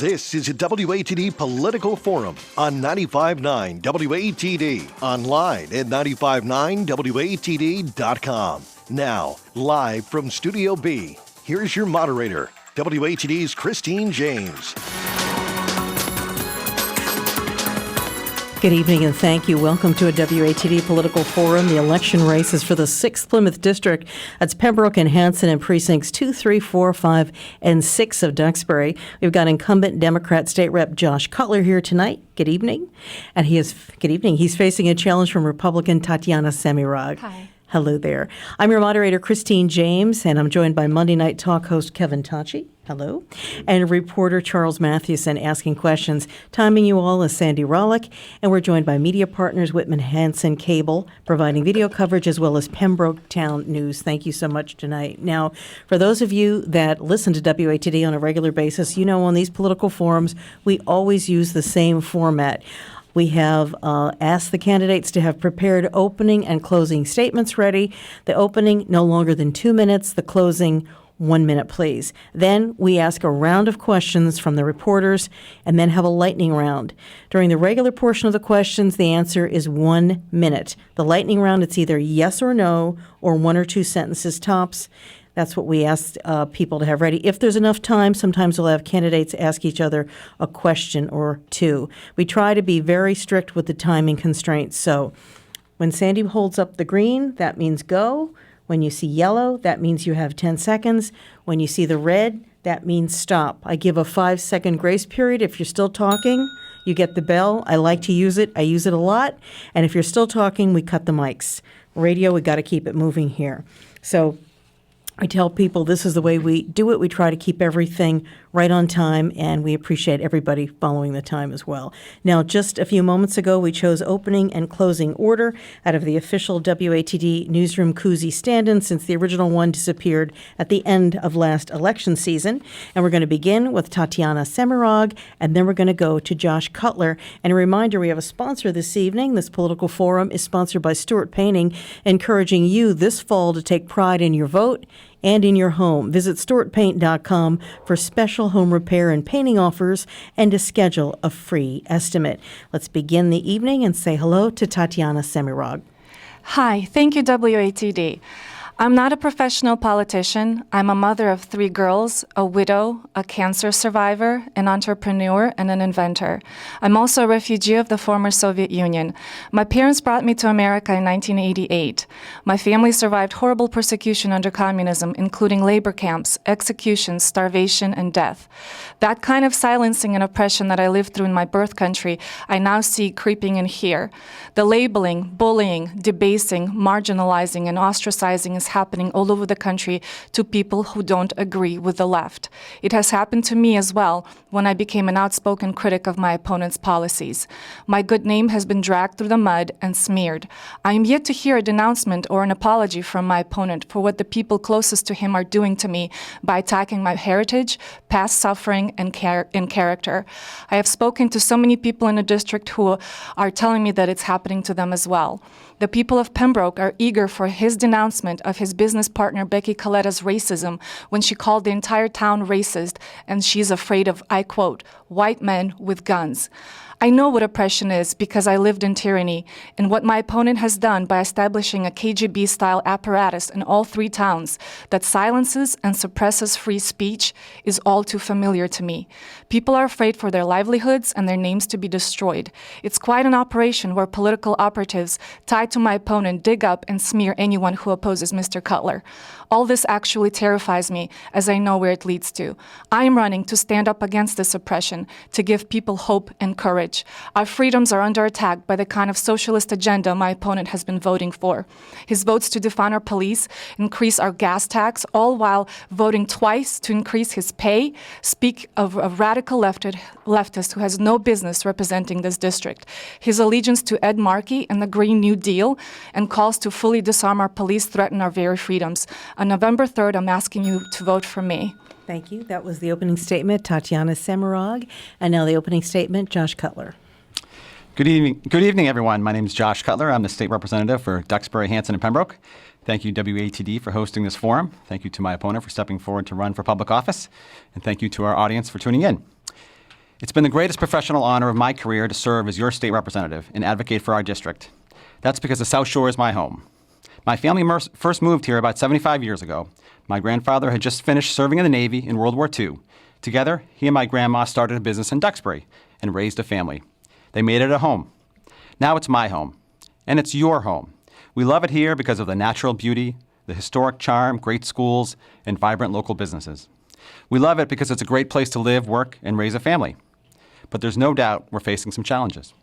This is a WATD Political Forum on 95.9 WATD, online at 959WATD.com. Now, live from Studio B, here's your moderator, WATD's Christine James. Good evening and thank you. Welcome to a WATD Political Forum. The election race is for the 6th Plymouth District. That's Pembroke and Hanson in precincts 2, 3, 4, 5, and 6 of Duxbury. We've got incumbent Democrat State Rep Josh Cutler here tonight. Good evening. And he's facing a challenge from Republican Tatyana Semyrog. Hi. Hello there. I'm your moderator, Christine James, and I'm joined by Monday Night Talk host Kevin Tocci. Hello. And reporter Charles Mathewson asking questions. Timing you all is Sandy Rollick. And we're joined by media partners Whitman Hanson Cable, providing video coverage, as well as Pembroke Town News. Thank you so much tonight. Now, for those of you that listen to WATD on a regular basis, you know on these political forums, we always use the same format. We have asked the candidates to have prepared opening and closing statements ready. The opening, no longer than 2 minutes. The closing, 1 minute, please. Then we ask a round of questions from the reporters and then have a lightning round. During the regular portion of the questions, the answer is 1 minute. The lightning round, it's either yes or no or 1 or 2 sentences tops. That's what we ask people to have ready. If there's enough time, sometimes we'll have candidates ask each other a question or two. We try to be very strict with the timing constraints. So when Sandy holds up the green, that means go. When you see yellow, that means you have 10 seconds. When you see the red, that means stop. I give a 5-second grace period. If you're still talking, you get the bell. I like to use it. I use it a lot. And if you're still talking, we cut the mics. Radio, we got to keep it moving here. So I tell people this is the way we do it. We try to keep everything right on time, and we appreciate everybody following the time as well. Now, just a few moments ago, we chose opening and closing order out of the official WATD newsroom koozie stand-in since the original one disappeared at the end of last election season. And we're going to begin with Tatyana Semyrog, and then we're going to go to Josh Cutler. And a reminder, we have a sponsor this evening. This political forum is sponsored by Stewart Painting, encouraging you this fall to take pride in your vote and in your home. Visit StewartPaint.com for special home repair and painting offers and to schedule a free estimate. Let's begin the evening and say hello to Tatyana Semyrog. Hi, thank you, WATD. I'm not a professional politician. I'm a mother of 3 girls, a widow, a cancer survivor, an entrepreneur, and an inventor. I'm also a refugee of the former Soviet Union. My parents brought me to America in 1988. My family survived horrible persecution under communism, including labor camps, executions, starvation, and death. That kind of silencing and oppression that I lived through in my birth country, I now see creeping in here. The labeling, bullying, debasing, marginalizing, and ostracizing is happening all over the country to people who don't agree with the left. It has happened to me as well when I became an outspoken critic of my opponent's policies. My good name has been dragged through the mud and smeared. I am yet to hear a denouncement or an apology from my opponent for what the people closest to him are doing to me by attacking my heritage, past suffering, and character. I have spoken to so many people in the district who are telling me that it's happening to them as well. The people of Pembroke are eager for his denouncement of his business partner Becky Coletta's racism when she called the entire town racist, and she's afraid of, I quote, white men with guns. I know what oppression is because I lived in tyranny, and what my opponent has done by establishing a KGB-style apparatus in all 3 towns that silences and suppresses free speech is all too familiar to me. People are afraid for their livelihoods and their names to be destroyed. It's quite an operation where political operatives tied to my opponent dig up and smear anyone who opposes Mr. Cutler. All this actually terrifies me, as I know where it leads to. I am running to stand up against this oppression, to give people hope and courage. Our freedoms are under attack by the kind of socialist agenda my opponent has been voting for. His votes to defund our police, increase our gas tax, all while voting twice to increase his pay, speak of a radical leftist who has no business representing this district. His allegiance to Ed Markey and the Green New Deal and calls to fully disarm our police threaten our very freedoms. On November 3rd, I'm asking you to vote for me. Thank you. That was the opening statement, Tatyana Semyrog. And now the opening statement, Josh Cutler. Good evening, everyone. My name is Josh Cutler. I'm the state representative for Duxbury, Hanson, and Pembroke. Thank you, WATD, for hosting this forum. Thank you to my opponent for stepping forward to run for public office. And thank you to our audience for tuning in. It's been the greatest professional honor of my career to serve as your state representative and advocate for our district. That's because the South Shore is my home. My family first moved here about 75 years ago. My grandfather had just finished serving in the Navy in World War II. Together, he and my grandma started a business in Duxbury and raised a family. They made it a home. Now it's my home, and it's your home. We love it here because of the natural beauty, the historic charm, great schools, and vibrant local businesses. We love it because it's a great place to live, work, and raise a family. But there's no doubt we're facing some challenges.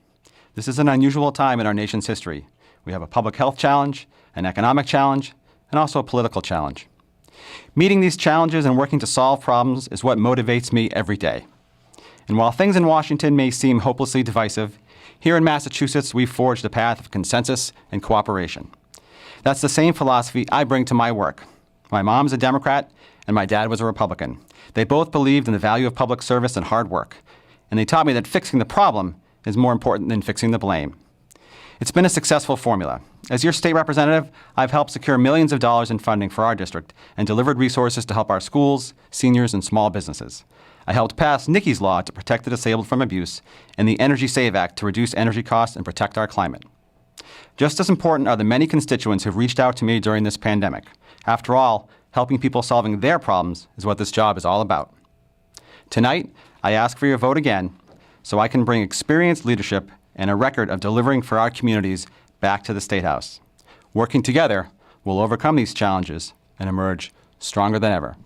This is an unusual time in our nation's history. We have a public health challenge, an economic challenge, and also a political challenge. Meeting these challenges and working to solve problems is what motivates me every day. And while things in Washington may seem hopelessly divisive, here in Massachusetts we've forged a path of consensus and cooperation. That's the same philosophy I bring to my work. My mom's a Democrat, and my dad was a Republican. They both believed in the value of public service and hard work, and they taught me that fixing the problem is more important than fixing the blame. It's been a successful formula. As your state representative, I've helped secure millions of dollars in funding for our district and delivered resources to help our schools, seniors, and small businesses. I helped pass Nikki's Law to protect the disabled from abuse and the Energy Save Act to reduce energy costs and protect our climate. Just as important are the many constituents who've reached out to me during this pandemic. After all, helping people solving their problems is what this job is all about. Tonight, I ask for your vote again so I can bring experienced leadership and a record of delivering for our communities back to the State House. Working together, we'll overcome these challenges and emerge stronger than ever.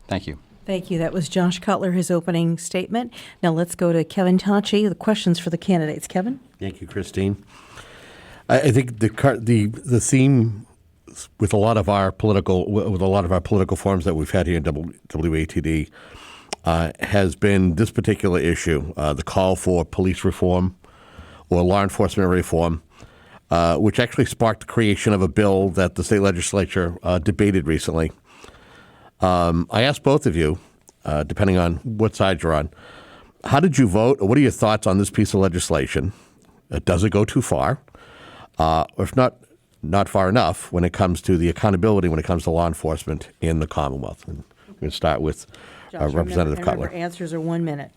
Thank you. Thank you. That was Josh Cutler, his opening statement. Now let's go to Kevin Tocci, the questions for the candidates. Kevin? Thank you, Christine. I think the theme with a lot of our political forums that we've had here in WATD has been this particular issue, the call for police reform or law enforcement reform, which actually sparked the creation of a bill that the state legislature debated recently. I asked both of you, depending on what side you're on, how did you vote, or what are your thoughts on this piece of legislation? Does it go too far? Or if not far enough when it comes to the accountability when it comes to law enforcement in the Commonwealth? And we're going to start with Representative Cutler. Answers are 1 minute.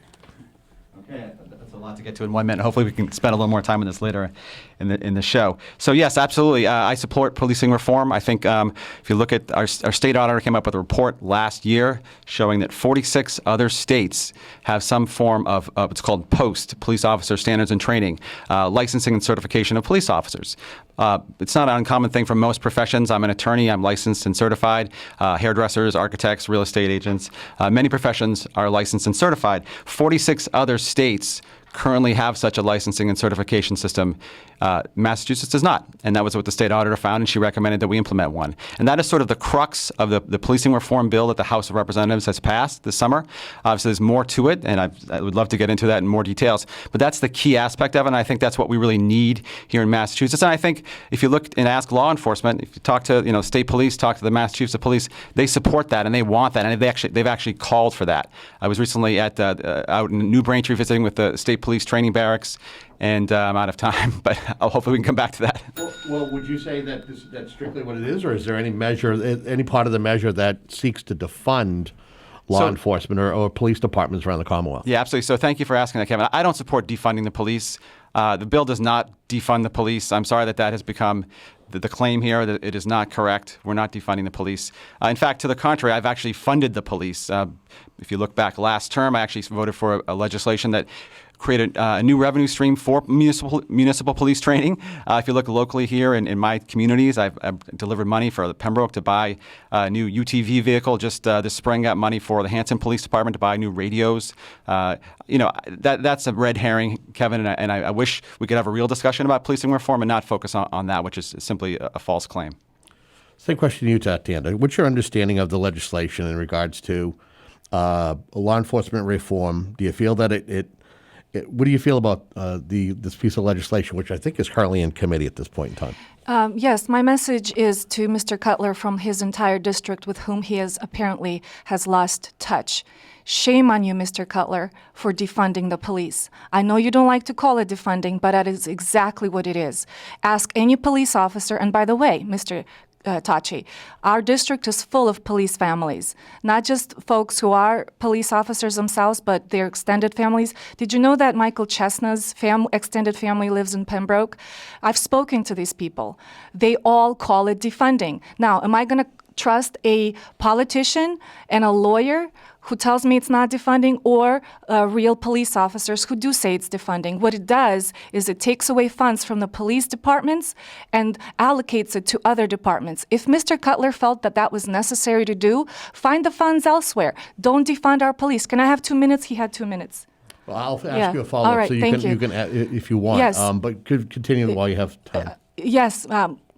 Okay, that's a lot to get to in 1 minute. Hopefully we can spend a little more time on this later in the show. So yes, absolutely. I support policing reform. I think if you look at our state auditor came up with a report last year showing that 46 other states have some form of what's called POST, Police Officer Standards and Training, licensing and certification of police officers. It's not an uncommon thing for most professions. I'm an attorney. I'm licensed and certified. Hairdressers, architects, real estate agents. Many professions are licensed and certified. 46 other states currently have such a licensing and certification system. Massachusetts does not. And that was what the state auditor found, and she recommended that we implement one. And that is sort of the crux of the policing reform bill that the House of Representatives has passed this summer. Obviously, there's more to it, and I would love to get into that in more details. But that's the key aspect of it, and I think that's what we really need here in Massachusetts. And I think if you look and ask law enforcement, if you talk to state police, talk to the Massachusetts police, they support that, and they want that, and they've actually called for that. I was recently out in New Braintree visiting with the state police training barracks, and I'm out of time, but hopefully we can come back to that. Well, would you say that that's strictly what it is, or is there any part of the measure that seeks to defund law enforcement or police departments around the Commonwealth? Yeah, absolutely. So thank you for asking that, Kevin. I don't support defunding the police. The bill does not defund the police. I'm sorry that has become the claim here. That it is not correct. We're not defunding the police. In fact, to the contrary, I've actually funded the police. If you look back last term, I actually voted for a legislation that created a new revenue stream for municipal police training. If you look locally here in my communities, I've delivered money for the Pembroke to buy a new UTV vehicle. Just this spring, got money for the Hanson Police Department to buy new radios. That's a red herring, Kevin, and I wish we could have a real discussion about policing reform and not focus on that, which is simply a false claim. Same question to you, Tatiana. What's your understanding of the legislation in regards to law enforcement reform? Do you feel that what do you feel about this piece of legislation, which I think is currently in committee at this point in time? Yes, my message is to Mr. Cutler from his entire district with whom he apparently has lost touch. Shame on you, Mr. Cutler, for defunding the police. I know you don't like to call it defunding, but that is exactly what it is. Ask any police officer, and by the way, Mr. Tocci. Our district is full of police families, not just folks who are police officers themselves, but their extended families. Did you know that Michael Chestnut's extended family lives in Pembroke? I've spoken to these people. They all call it defunding. Now, am I going to trust a politician and a lawyer who tells me it's not defunding, or real police officers who do say it's defunding? What it does is it takes away funds from the police departments and allocates it to other departments. If Mr. Cutler felt that that was necessary to do, find the funds elsewhere. Don't defund our police. Can I have 2 minutes? He had 2 minutes. Well, I'll ask you a follow-up, All right, so you can if you want. Yes. But continue while you have time. Yes.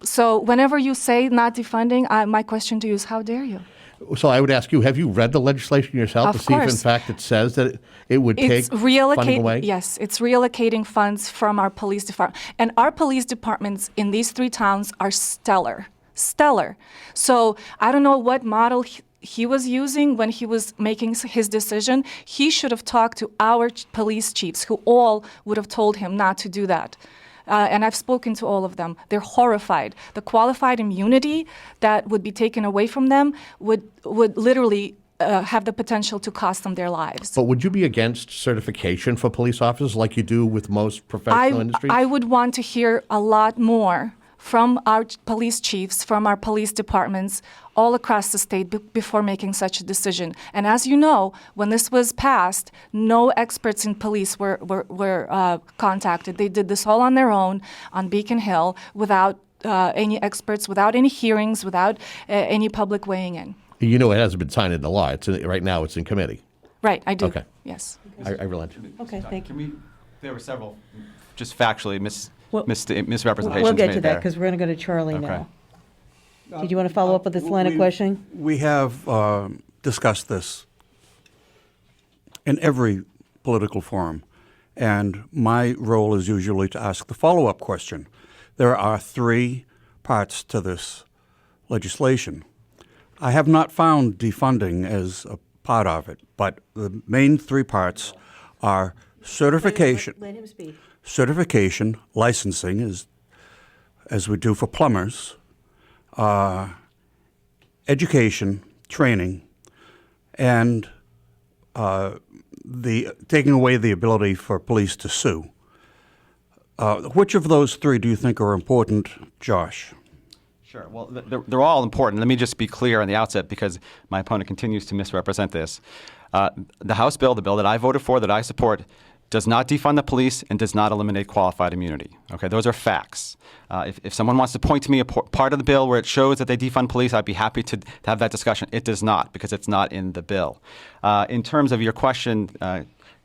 So whenever you say not defunding, my question to you is, how dare you? So I would ask you, have you read the legislation yourself to see if, in fact, it says that it would take funding away? Yes, it's reallocating funds from our police department. And our police departments in these 3 towns are stellar. So I don't know what model he was using when he was making his decision. He should have talked to our police chiefs, who all would have told him not to do that. And I've spoken to all of them. They're horrified. The qualified immunity that would be taken away from them would literally have the potential to cost them their lives. But would you be against certification for police officers like you do with most professional industries? I would want to hear a lot more from our police chiefs, from our police departments all across the state before making such a decision. And as you know, when this was passed, no experts in police were contacted. They did this all on their own on Beacon Hill without any experts, without any hearings, without any public weighing in. You know, it hasn't been signed into law. Right now it's in committee. Right, I do. Okay. Yes. I realize. Okay, thank you. There were several, just factually, misrepresentations We'll get made to that there. because we're going to go to Charlie Okay. now. Did you want to follow up with this line of questioning? We have discussed this in every political forum, and my role is usually to ask the follow-up question. There are 3 parts to this legislation. I have not found defunding as a part of it, but the main 3 parts are certification. Let him speak. Certification, licensing, as we do for plumbers, education, training, and the taking away the ability for police to sue. Which of those 3 do you think are important, Josh? Sure. Well, they're all important. Let me just be clear on the outset, because my opponent continues to misrepresent this. The House bill, the bill that I voted for, that I support, does not defund the police and does not eliminate qualified immunity. Okay, those are facts. If someone wants to point to me a part of the bill where it shows that they defund police, I'd be happy to have that discussion. It does not, because it's not in the bill. In terms of your question,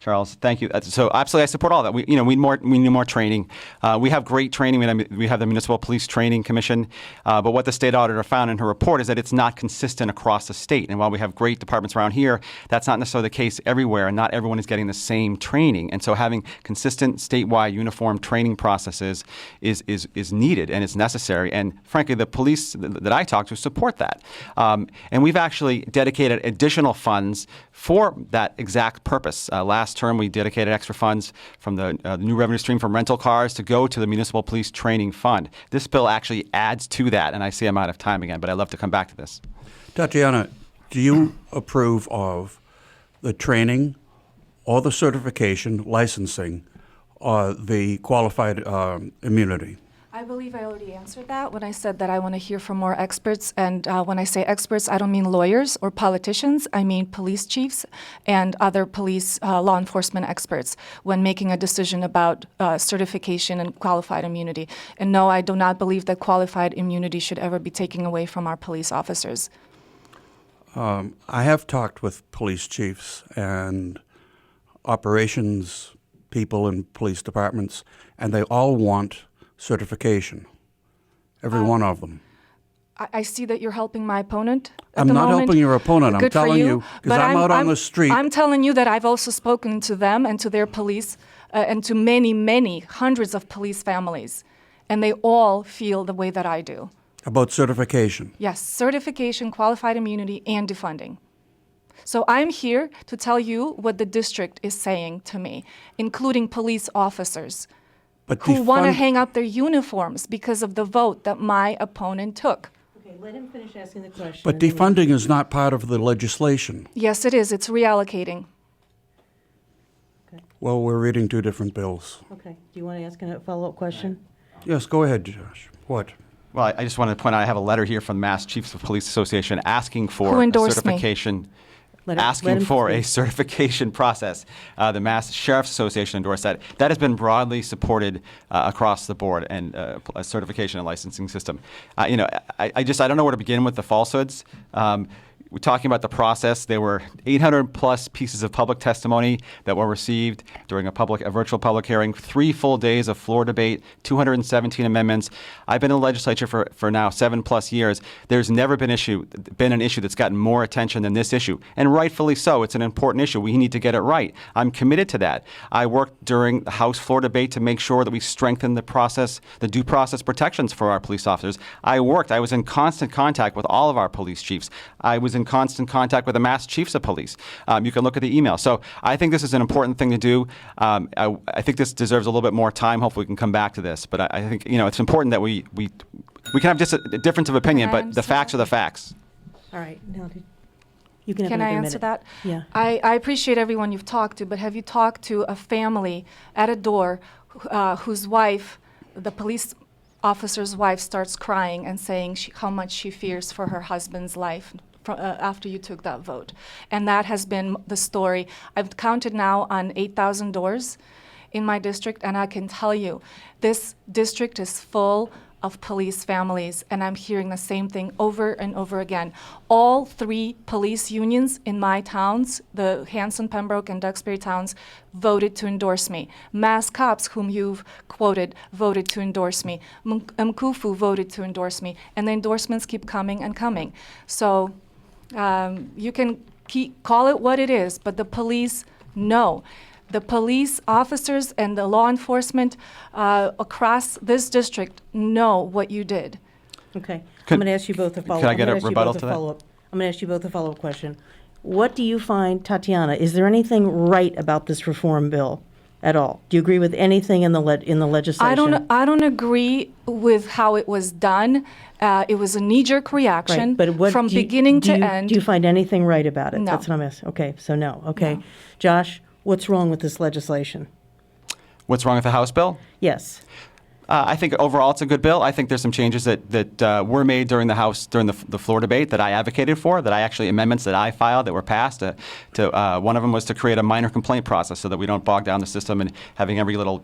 Charles, thank you. So absolutely, I support all that. We need more training. We have great training. We have the Municipal Police Training Commission. But what the state auditor found in her report is that it's not consistent across the state. And while we have great departments around here, that's not necessarily the case everywhere, and not everyone is getting the same training. And so having consistent statewide uniform training processes is needed and it's necessary. And frankly, the police that I talk to support that. And we've actually dedicated additional funds for that exact purpose. Last term, we dedicated extra funds from the new revenue stream from rental cars to go to the Municipal Police Training Fund. This bill actually adds to that, and I see I'm out of time again, but I'd love to come back to this. Tatiana, do you approve of the training or the certification, licensing, or the qualified immunity? I believe I already answered that when I said that I want to hear from more experts. And when I say experts, I don't mean lawyers or politicians. I mean police chiefs and other police law enforcement experts when making a decision about certification and qualified immunity. And no, I do not believe that qualified immunity should ever be taken away from our police officers. I have talked with police chiefs and operations people in police departments, and they all want certification, every one of them. I see that you're helping my opponent at I'm the not moment. helping your opponent. Good I'm telling for you, because I'm out on the street. I'm telling you that I've also spoken to them and to their police and to many, many hundreds of police families, and they all feel the way that I do. About certification. Yes, certification, qualified immunity, and defunding. So I'm here to tell you what the district is saying to me, including police officers who want to hang up their uniforms because of the vote that my opponent took. Okay, let him finish asking the question. But defunding is not part of the legislation. Yes, it is. It's reallocating. Well, we're reading two different bills. Okay. Do you want to ask a follow-up question? Yes, go ahead, Josh. What? Well, I just wanted to point out I have a letter here from the Mass Chiefs of Police Association asking Who for a endorsed me? certification. Let Asking him for a please. certification process. The Mass Sheriff's Association endorsed that. That has been broadly supported across the board, and a certification and licensing system. I don't know where to begin with the falsehoods. We're talking about the process. There were 800 plus pieces of public testimony that were received during a virtual public hearing, 3 full days of floor debate, 217 amendments. I've been in the legislature for now 7+ years. There's never been an issue that's gotten more attention than this issue, and rightfully so. It's an important issue. We need to get it right. I'm committed to that. I worked during the House floor debate to make sure that we strengthen the process, the due process protections for our police officers. I was in constant contact with all of our police chiefs. I was in constant contact with the Mass Chiefs of Police. You can look at the email. So I think this is an important thing to do. I think this deserves a little bit more time. Hopefully we can come back to this. But I think it's important that we can have just a difference of opinion, but the facts are the facts. All right. Now, you can have Can I another answer minute. that? Yeah. I appreciate everyone you've talked to, but have you talked to a family at a door whose wife, the police officer's wife, starts crying and saying how much she fears for her husband's life after you took that vote? And that has been the story. I've counted now on 8,000 doors in my district, and I can tell you, this district is full of police families, and I'm hearing the same thing over and over again. All 3 police unions in my towns, the Hanson, Pembroke, and Duxbury towns, voted to endorse me. Mass Cops, whom you've quoted, voted to endorse me. Mkufu voted to endorse me, and the endorsements keep coming and coming. So you can call it what it is, but the police know. The police officers and the law enforcement across this district know what you did. Okay. I'm going to ask you both a follow-up. Can I get a rebuttal to that? I'm going to ask you both a follow-up question. What do you find, Tatiana, is there anything right about this reform bill at all? Do you agree with anything in the legislation? I don't agree with how it was done. It was a knee-jerk reaction from beginning to end. Do you find anything right about it? No. That's what I'm asking. Okay, so no. Okay. No. Josh, what's wrong with this legislation? What's wrong with the House bill? Yes. I think overall it's a good bill. I think there's some changes that were made during the House, during the floor debate that I advocated for, amendments that I filed that were passed. One of them was to create a minor complaint process so that we don't bog down the system and having every little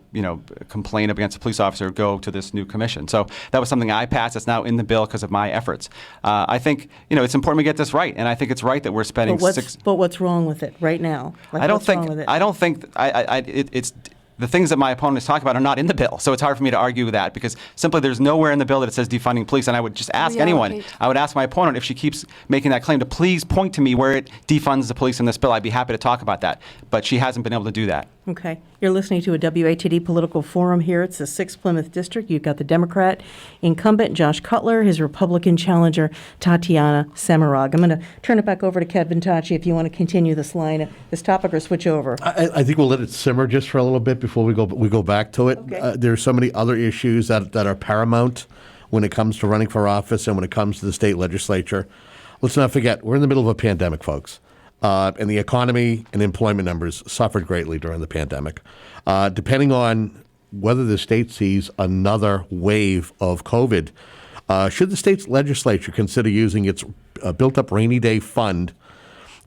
complaint against a police officer go to this new commission. So that was something I passed. It's now in the bill because of my efforts. I think it's important we get this right, and I think it's right that we're spending But what's wrong with it right now? Like, I don't what's think. wrong with it? I don't think. It's. The things that my opponent is talking about are not in the bill, so it's hard for me to argue that because simply there's nowhere in the bill that it says defunding police, and I would just ask anyone, I would ask my opponent if she keeps making that claim to please point to me where it defunds the police in this bill. I'd be happy to talk about that, but she hasn't been able to do that. Okay. You're listening to a WATD political forum here. It's the 6th Plymouth District. You've got the Democrat incumbent, Josh Cutler, his Republican challenger, Tatyana Semyrog. I'm going to turn it back over to Kevin Tocci if you want to continue this topic, or switch over. I think we'll let it simmer just for a little bit before we go back to it. Okay. There's so many other issues that are paramount when it comes to running for office and when it comes to the state legislature. Let's not forget, we're in the middle of a pandemic, folks. And the economy and employment numbers suffered greatly during the pandemic. Depending on whether the state sees another wave of COVID, should the state's legislature consider using its built-up rainy day fund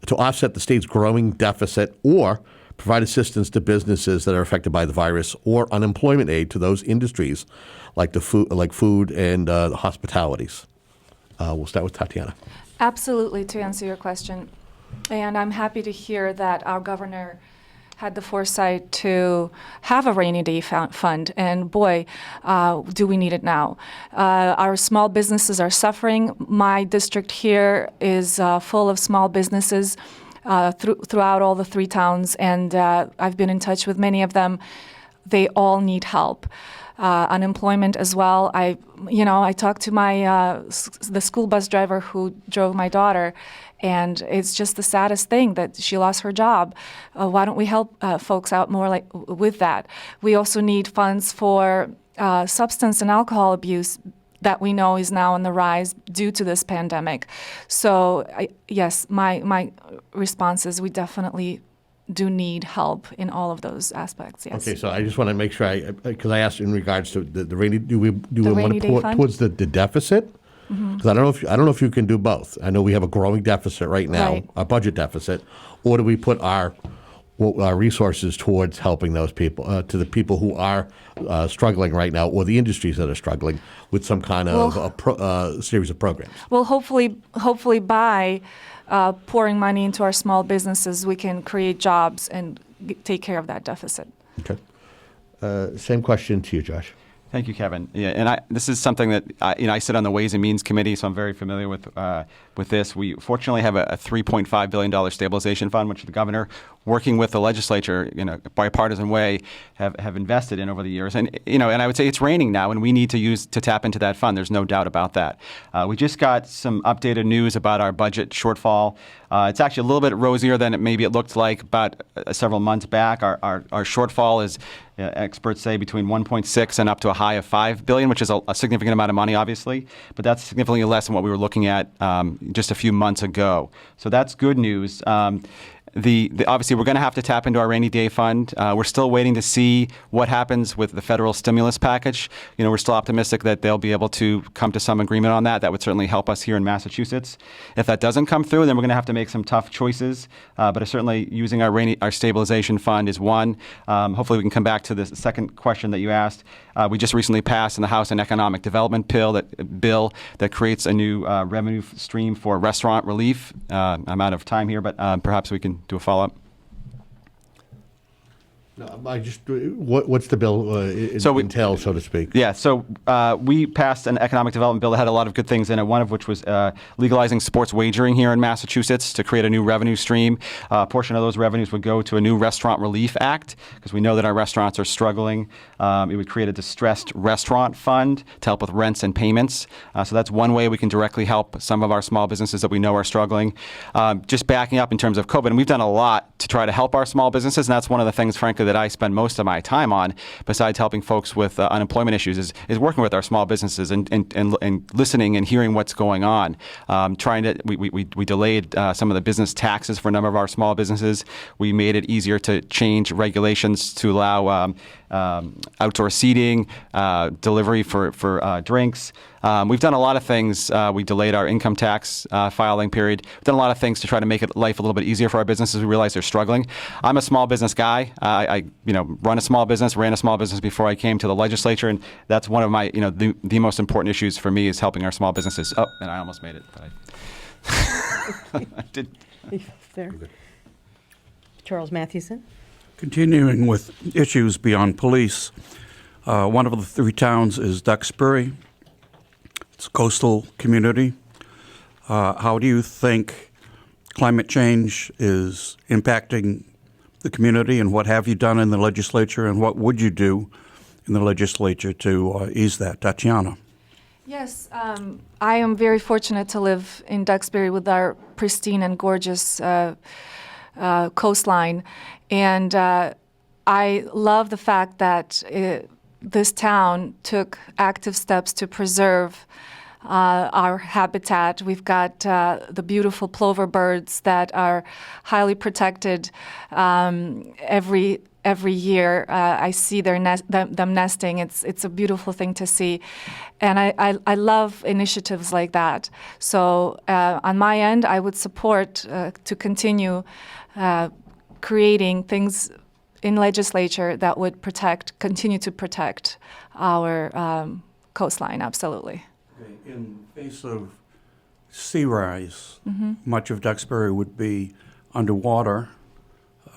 to offset the state's growing deficit or provide assistance to businesses that are affected by the virus or unemployment aid to those industries like food and the hospitalities? We'll start with Tatiana. Absolutely, to answer your question. And I'm happy to hear that our governor had the foresight to have a rainy day fund. And boy, do we need it now. Our small businesses are suffering. My district here is full of small businesses throughout all the 3 towns. And I've been in touch with many of them. They all need help. Unemployment as well. I talked to the school bus driver who drove my daughter, and it's just the saddest thing that she lost her job. Why don't we help folks out more with that? We also need funds for substance and alcohol abuse that we know is now on the rise due to this pandemic. So, yes, my response is we definitely do need help in all of those aspects, yes. Okay, so I just want to make sure, because I asked in regards to the rainy, do we want rainy to day put fund? towards the deficit? Because I don't know if you can do both. I know we have a growing deficit right now, Right. a budget deficit, or do we put our resources towards helping those people, to the people who are struggling right now, or the industries that are struggling with some kind of series of programs? Well, hopefully by pouring money into our small businesses, we can create jobs and take care of that deficit. Okay. Same question to you, Josh. Thank you, Kevin. Yeah, and this is something that I sit on the Ways and Means Committee, so I'm very familiar with this. We fortunately have a $3.5 billion stabilization fund, which the governor, working with the legislature in a bipartisan way, have invested in over the years. And and I would say it's raining now, and we need to tap into that fund. There's no doubt about that. We just got some updated news about our budget shortfall. It's actually a little bit rosier than maybe it looked like about several months back. Our shortfall is, experts say, between 1.6 and up to a high of $5 billion, which is a significant amount of money, obviously. But that's significantly less than what we were looking at just a few months ago. So that's good news. Obviously, we're going to have to tap into our rainy day fund. We're still waiting to see what happens with the federal stimulus package. We're still optimistic that they'll be able to come to some agreement on that. That would certainly help us here in Massachusetts. If that doesn't come through, then we're going to have to make some tough choices. But certainly using our stabilization fund is one. Hopefully, we can come back to the second question that you asked. We just recently passed in the House an economic development bill that creates a new revenue stream for restaurant relief. I'm out of time here, but perhaps we can do a follow-up. No, what's the bill entail, so to speak? Yeah, so we passed an economic development bill that had a lot of good things in it, one of which was legalizing sports wagering here in Massachusetts to create a new revenue stream. A portion of those revenues would go to a new Restaurant Relief Act, because we know that our restaurants are struggling. It would create a distressed restaurant fund to help with rents and payments. So that's one way we can directly help some of our small businesses that we know are struggling. Just backing up in terms of COVID, and we've done a lot to try to help our small businesses, and that's one of the things, frankly, that I spend most of my time on, besides helping folks with unemployment issues, is working with our small businesses and listening and hearing what's going on. We delayed some of the business taxes for a number of our small businesses. We made it easier to change regulations to allow outdoor seating, delivery for drinks. We've done a lot of things. We delayed our income tax filing period. We've done a lot of things to try to make life a little bit easier for our businesses. We realize they're struggling. I'm a small business guy. I ran a small business before I came to the legislature, and that's one of my, the most important issues for me is helping our small businesses. Oh, and I almost made it, but I did. There. Charles Mathewson. Continuing with issues beyond police, one of the three towns is Duxbury. It's a coastal community. How do you think climate change is impacting the community, and what have you done in the legislature, and what would you do in the legislature to ease that? Tatiana. Yes, I am very fortunate to live in Duxbury with our pristine and gorgeous coastline. And I love the fact that this town took active steps to preserve our habitat. We've got the beautiful plover birds that are highly protected every year. I see them nesting. It's a beautiful thing to see. And I love initiatives like that. So on my end, I would support to continue creating things in legislature that would continue to protect our coastline, absolutely. In face of sea rise, much of Duxbury would be underwater,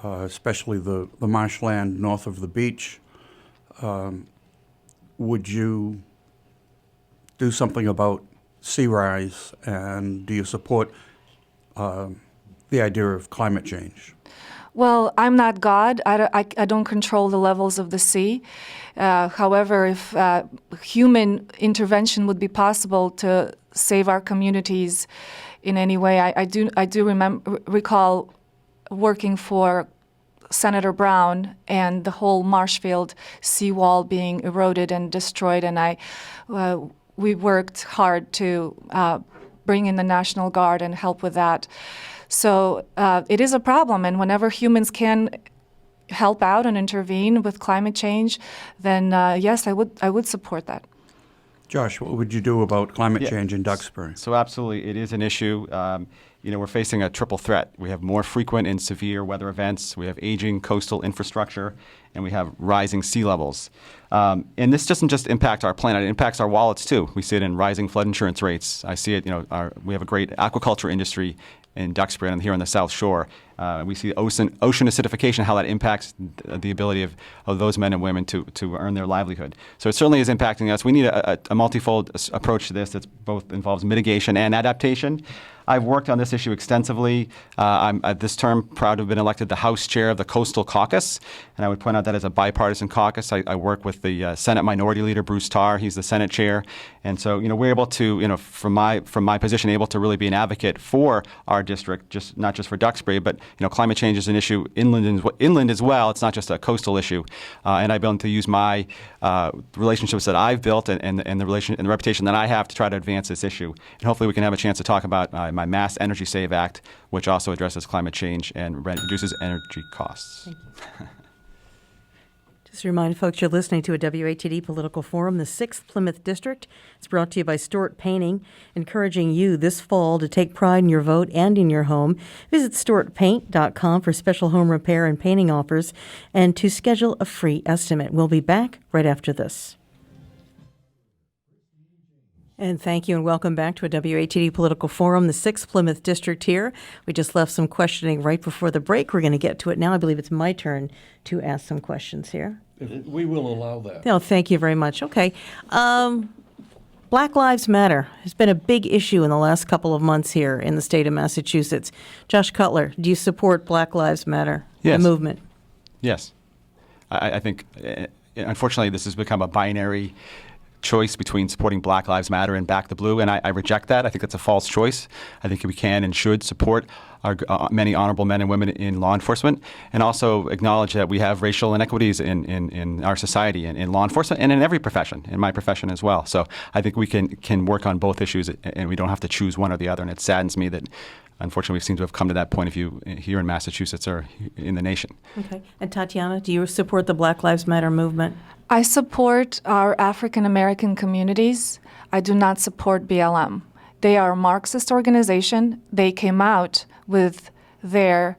especially the marshland north of the beach. Would you do something about sea rise, and do you support the idea of climate change? Well, I'm not God. I don't control the levels of the sea. However, if human intervention would be possible to save our communities in any way, I do recall working for Senator Brown and the whole Marshfield seawall being eroded and destroyed, and I we worked hard to bring in the National Guard and help with that. So it is a problem, and whenever humans can help out and intervene with climate change, then yes, I would support that. Josh, what would you do about climate change in Duxbury? So absolutely, it is an issue. We're facing a triple threat. We have more frequent and severe weather events. We have aging coastal infrastructure, and we have rising sea levels. And this doesn't just impact our planet; it impacts our wallets too. We see it in rising flood insurance rates. I see it. We have a great aquaculture industry in Duxbury and here on the South Shore. We see ocean acidification, how that impacts the ability of those men and women to earn their livelihood. So it certainly is impacting us. We need a multifold approach to this that both involves mitigation and adaptation. I've worked on this issue extensively. I'm at this term proud to have been elected the House Chair of the Coastal Caucus, and I would point out that as a bipartisan caucus, I work with the Senate Minority Leader Bruce Tarr. He's the Senate Chair, and so we're able to, from my position, able to really be an advocate for our district, not just for Duxbury, but climate change is an issue inland as well. It's not just a coastal issue, and I've been able to use my relationships that I've built and the reputation that I have to try to advance this issue. And hopefully, we can have a chance to talk about my Mass Energy Save Act, which also addresses climate change and reduces energy costs. Thank you. Just to remind folks, you're listening to a WATD Political Forum, the 6th Plymouth District. It's brought to you by Stewart Painting, encouraging you this fall to take pride in your vote and in your home. Visit stewartpaint.com for special home repair and painting offers and to schedule a free estimate. We'll be back right after this. And thank you and welcome back to a WATD Political Forum, the 6th Plymouth District here. We just left some questioning right before the break. We're going to get to it now. I believe it's my turn to ask some questions here. We will allow that. No, thank you very much. Okay. Black Lives Matter has been a big issue in the last couple of months here in the state of Massachusetts. Josh Cutler, do you support Black Lives Matter, Yes. the movement? Yes. I think, unfortunately, this has become a binary choice between supporting Black Lives Matter and Back the Blue, and I reject that. I think it's a false choice. I think we can and should support our many honorable men and women in law enforcement, and also acknowledge that we have racial inequities in our society and in law enforcement and in every profession, in my profession as well. So I think we can work on both issues, and we don't have to choose one or the other. And it saddens me that, unfortunately, we seem to have come to that point of view here in Massachusetts or in the nation. Okay. And Tatiana, do you support the Black Lives Matter movement? I support our African American communities. I do not support BLM. They are a Marxist organization. They came out with their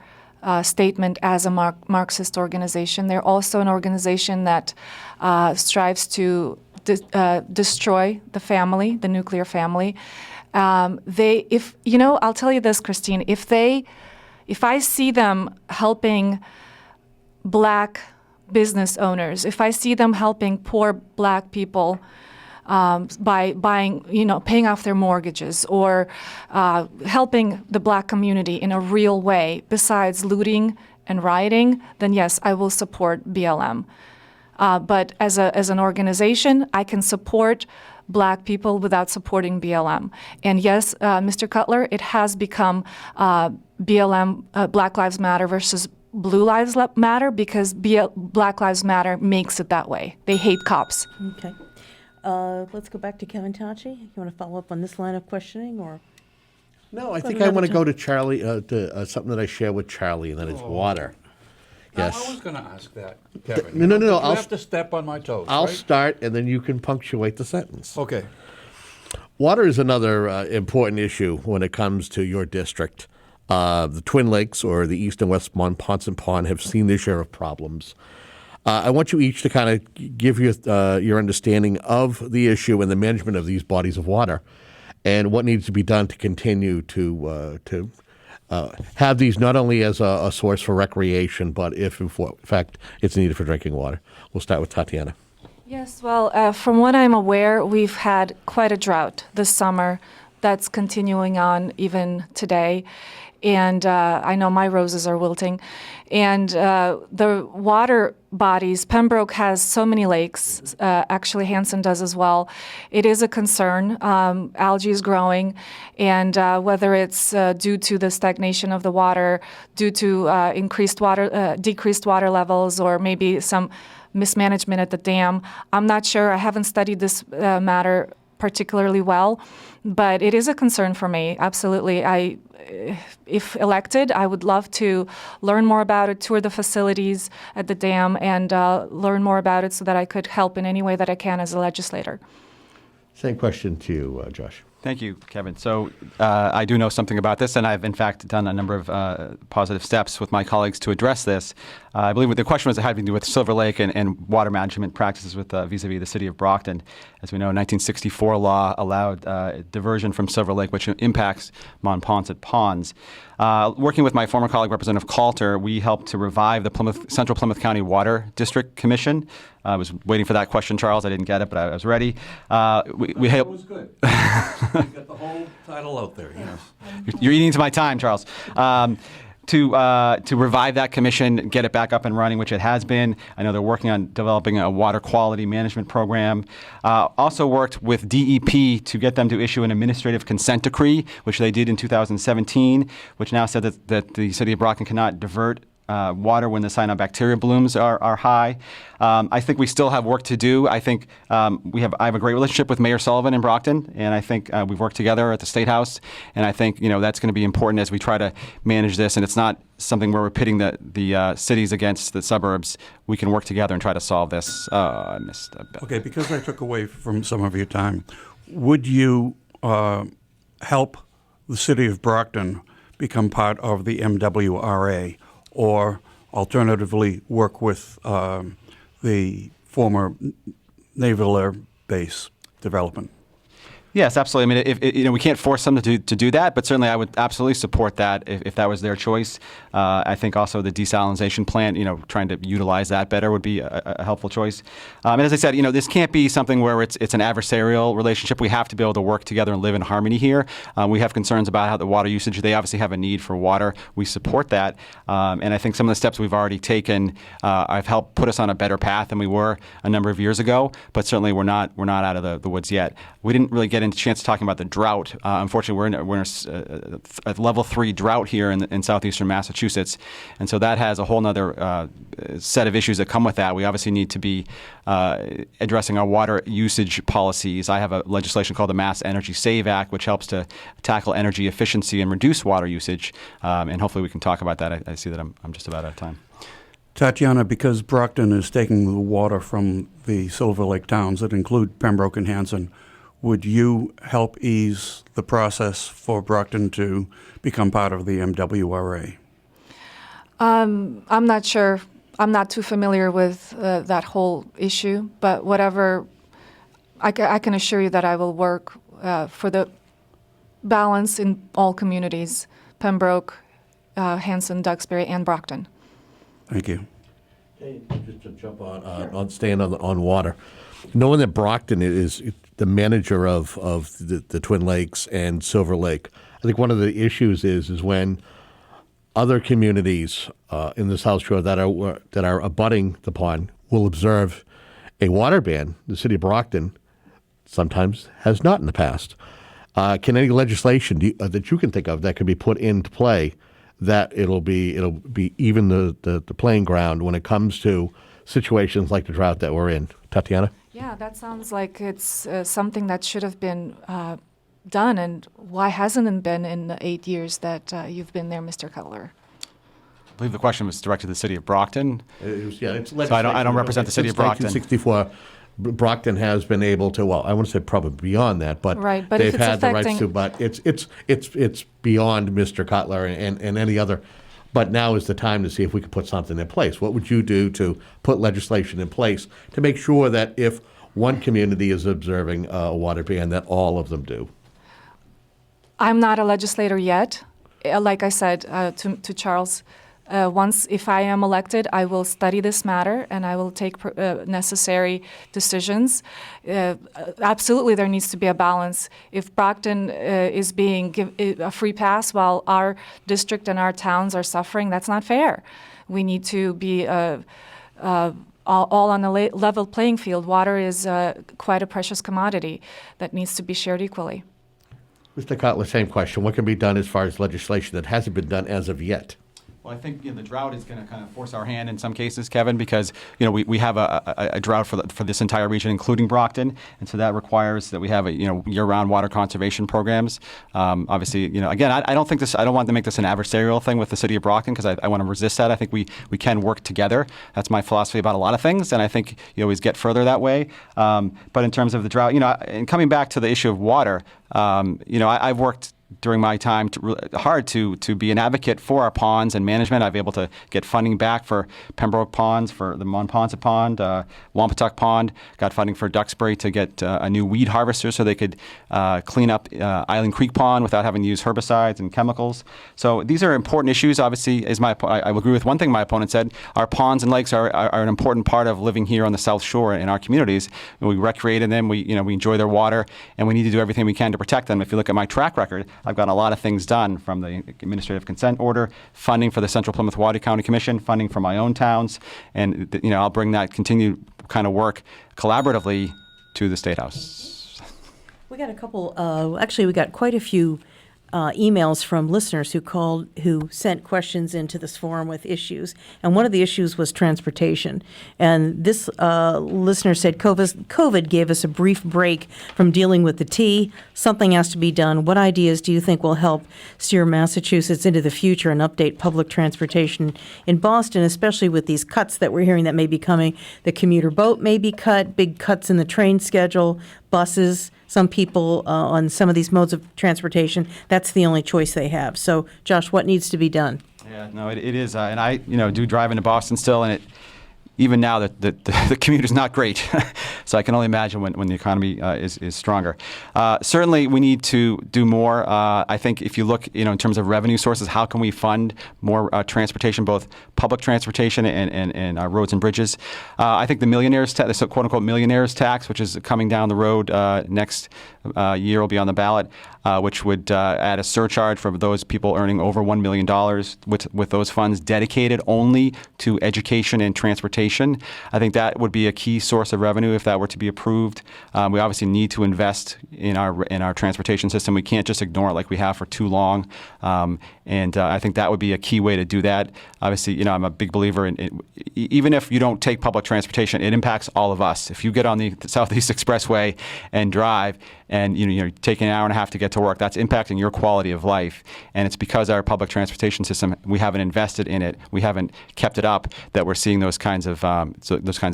statement as a Marxist organization. They're also an organization that strives to destroy the family, the nuclear family. I'll tell you this, Christine, if I see them helping black business owners, if I see them helping poor black people by buying, paying off their mortgages or helping the black community in a real way besides looting and rioting, then yes, I will support BLM. But as an organization, I can support black people without supporting BLM. And yes, Mr. Cutler, it has become BLM, Black Lives Matter versus Blue Lives Matter, because Black Lives Matter makes it that way. They hate cops. Okay. Let's go back to Kevin Tocci. You want to follow up on this line of questioning, or? No, I think I want to go to Charlie, to something that I share with Charlie, and that is water. Yes. I was going to ask that, Kevin. No. You I'll have to step on my toes. I'll right? start, and then you can punctuate the sentence. Okay. Water is another important issue when it comes to your district. The Twin Lakes, or the East and West Ponson Pond, have seen their share of problems. I want you each to kind of give your understanding of the issue and the management of these bodies of water, and what needs to be done to continue to have these not only as a source for recreation, but if in fact it's needed for drinking water. We'll start with Tatiana. Yes, well, from what I'm aware, we've had quite a drought this summer that's continuing on even today. And I know my roses are wilting. And the water bodies, Pembroke has so many lakes. Actually, Hanson does as well. It is a concern. Algae is growing. And whether it's due to the stagnation of the water, due to decreased water levels, or maybe some mismanagement at the dam, I'm not sure. I haven't studied this matter particularly well, but it is a concern for me. Absolutely. If elected, I would love to learn more about it, tour the facilities at the dam, and learn more about it so that I could help in any way that I can as a legislator. Same question to you, Josh. Thank you, Kevin. So I do know something about this, and I've in fact done a number of positive steps with my colleagues to address this. I believe the question was having to do with Silver Lake and water management practices with vis-a-vis the city of Brockton. As we know, 1964 law allowed diversion from Silver Lake, which impacts Monpont ponds. Working with my former colleague, Representative Coulter, we helped to revive the Central Plymouth County Water District Commission. I was waiting for that question, Charles. I didn't get it, but I was ready. It was good. You got the whole title out there, yes. You're eating into my time, Charles. To revive that commission, get it back up and running, which it has been. I know they're working on developing a water quality management program. Also worked with DEP to get them to issue an administrative consent decree, which they did in 2017, which now said that the city of Brockton cannot divert water when the cyanobacteria blooms are high. I think we still have work to do. I think I have a great relationship with Mayor Sullivan in Brockton, and I think we've worked together at the State House, and I think that's going to be important as we try to manage this. And it's not something where we're pitting the cities against the suburbs. We can work together and try to solve this. I missed a bit. Okay, because I took away from some of your time, would you help the city of Brockton become part of the MWRA? Or alternatively, work with the former Naval Air Base development? Yes, absolutely. I mean, we can't force them to do that, but certainly I would absolutely support that if that was their choice. I think also the desalinization plant, trying to utilize that better would be a helpful choice. And as I said, this can't be something where it's an adversarial relationship. We have to be able to work together and live in harmony here. We have concerns about how the water usage. They obviously have a need for water. We support that, and I think some of the steps we've already taken have helped put us on a better path than we were a number of years ago. But certainly we're not out of the woods yet. We didn't really get into a chance to talking about the drought. Unfortunately, we're in a level 3 drought here in southeastern Massachusetts, and so that has a whole other set of issues that come with that. We obviously need to be addressing our water usage policies. I have a legislation called the Mass Energy Save Act, which helps to tackle energy efficiency and reduce water usage, and hopefully we can talk about that. I see that I'm just about out of time. Tatiana, because Brockton is taking the water from the Silver Lake towns that include Pembroke and Hanson, would you help ease the process for Brockton to become part of the MWRA? I'm not sure. I'm not too familiar with that whole issue, but whatever, I can assure you that I will work for the balance in all communities, Pembroke, Hanson, Duxbury, and Brockton. Thank you. Hey, just to jump on staying on water, knowing that Brockton is the manager of the Twin Lakes and Silver Lake, I think one of the issues is when other communities in the South Shore that are abutting the pond will observe a water ban. The city of Brockton sometimes has not in the past. Can any legislation that you can think of that could be put into play that it'll be even the playing ground when it comes to situations like the drought that we're in? Tatiana? Yeah, that sounds like it's something that should have been done. And why hasn't it been in the 8 years that you've been there, Mr. Cutler? I believe the question was directed to the city of Brockton. It's so I don't represent the city of Brockton. Since 1964, Brockton has been able to. Well, I want to say probably beyond that, but right, but they've if it's had the rights affecting... to. But it's beyond Mr. Cutler and any other. But now is the time to see if we can put something in place. What would you do to put legislation in place to make sure that if one community is observing a water ban, that all of them do? I'm not a legislator yet. Like I said to Charles, if I am elected, I will study this matter and I will take necessary decisions. Absolutely, there needs to be a balance. If Brockton is being given a free pass while our district and our towns are suffering, that's not fair. We need to be all on a level playing field. Water is quite a precious commodity that needs to be shared equally. Mr. Cutler, same question. What can be done as far as legislation that hasn't been done as of yet? Well, I think the drought is going to kind of force our hand in some cases, Kevin, because we have a drought for this entire region, including Brockton, and so that requires that we have year-round water conservation programs. Obviously, again, I don't want to make this an adversarial thing with the city of Brockton because I want to resist that. I think we can work together. That's my philosophy about a lot of things, and I think you always get further that way. But in terms of the drought, and coming back to the issue of water, I've worked during my time hard to be an advocate for our ponds and management. I've been able to get funding back for Pembroke Ponds, for the Monponsa Pond, Wampatuck Pond, got funding for Duxbury to get a new weed harvester so they could clean up Island Creek Pond without having to use herbicides and chemicals. So these are important issues. Obviously, I will agree with one thing my opponent said. Our ponds and lakes are an important part of living here on the South Shore in our communities. We recreate in them, we enjoy their water, and we need to do everything we can to protect them. If you look at my track record, I've gotten a lot of things done, from the administrative consent order, funding for the Central Plymouth Water County Commission, funding for my own towns, and I'll bring that continued kind of work collaboratively to the State House. We got a couple, actually we got quite a few emails from listeners who sent questions into this forum with issues. And one of the issues was transportation. And this listener said, COVID gave us a brief break from dealing with the T. Something has to be done. What ideas do you think will help steer Massachusetts into the future and update public transportation in Boston, especially with these cuts that we're hearing that may be coming? The commuter boat may be cut, big cuts in the train schedule, buses. Some people on some of these modes of transportation, that's the only choice they have. So, Josh, what needs to be done? Yeah, no, it is. And I, do drive into Boston still, and even now the commute is not great. So I can only imagine when the economy is stronger. Certainly, we need to do more. I think if you look, in terms of revenue sources, how can we fund more transportation, both public transportation and roads and bridges? I think the millionaires, the quote unquote millionaires tax, which is coming down the road next year, will be on the ballot, which would add a surcharge for those people earning over $1 million with those funds dedicated only to education and transportation. I think that would be a key source of revenue if that were to be approved. We obviously need to invest in our transportation system. We can't just ignore it like we have for too long. And I think that would be a key way to do that. Obviously, I'm a big believer in even if you don't take public transportation, it impacts all of us. If you get on the Southeast Expressway and drive, and you're taking an hour and a half to get to work, that's impacting your quality of life. And it's because our public transportation system, we haven't invested in it, we haven't kept it up, that we're seeing those kinds of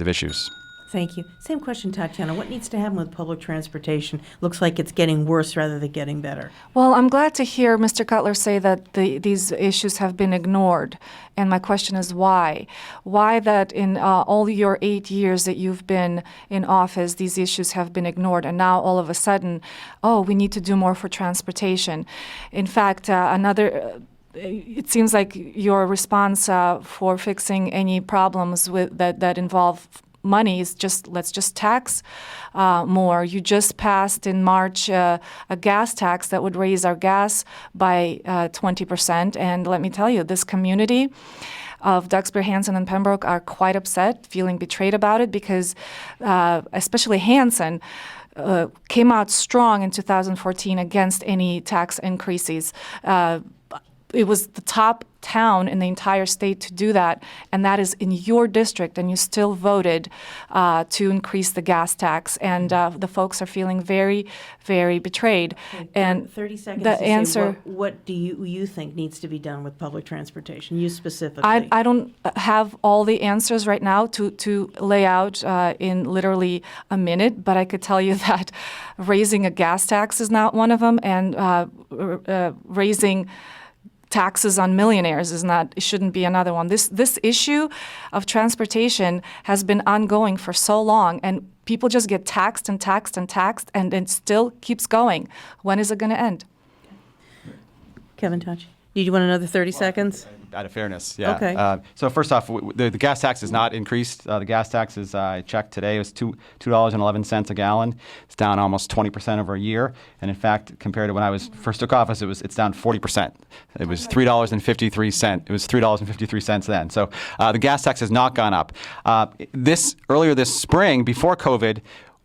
issues. Thank you. Same question, Tatiana. What needs to happen with public transportation? Looks like it's getting worse rather than getting better. Well, I'm glad to hear Mr. Cutler say that these issues have been ignored. And my question is why? Why that in all your 8 years that you've been in office, these issues have been ignored, and now all of a sudden, we need to do more for transportation. In fact, it seems like your response for fixing any problems that involve money is let's just tax more. You just passed in March a gas tax that would raise our gas by 20%. And let me tell you, this community of Duxbury, Hanson, and Pembroke are quite upset, feeling betrayed about it, because especially Hanson came out strong in 2014 against any tax increases. It was the top town in the entire state to do that, and that is in your district, and you still voted to increase the gas tax, and the folks are feeling very, very betrayed. Okay, and 30 seconds the to answer, say what do you think needs to be done with public transportation, you specifically? I don't have all the answers right now to lay out in literally a minute, but I could tell you that raising a gas tax is not one of them, and raising taxes on millionaires shouldn't be another one. This issue of transportation has been ongoing for so long, and people just get taxed and taxed and taxed, and it still keeps going. When is it going to end? Kevin Tocci, do you want another 30 seconds? Out of fairness, yeah. Okay. So first off, the gas tax is not increased. The gas tax is, I checked today, it was $2.11 a gallon. It's down almost 20% over a year. And in fact, compared to when I first took office, it's down 40%. It was $3.53. It was $3.53 then. So the gas tax has not gone up. Earlier this spring, before COVID,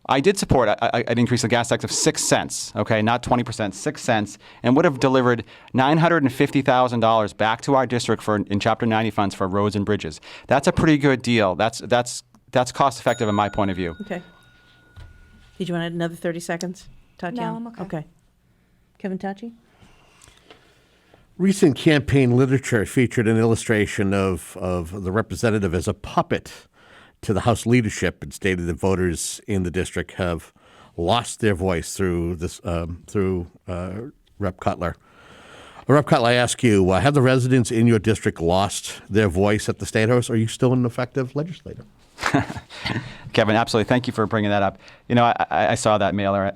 I did support an increase in gas tax of 6 cents, okay, not 20%, 6 cents, and would have delivered $950,000 back to our district in Chapter 90 funds for roads and bridges. That's a pretty good deal. That's cost effective in my point of view. Okay. Did you want another 30 seconds, Tatiana? No, I'm okay. Okay. Kevin Tocci? Recent campaign literature featured an illustration of the representative as a puppet to the House leadership and stated that voters in the district have lost their voice through Rep. Cutler. Rep. Cutler, I ask you, have the residents in your district lost their voice at the State House? Are you still an effective legislator? Kevin, absolutely. Thank you for bringing that up. I saw that mailer.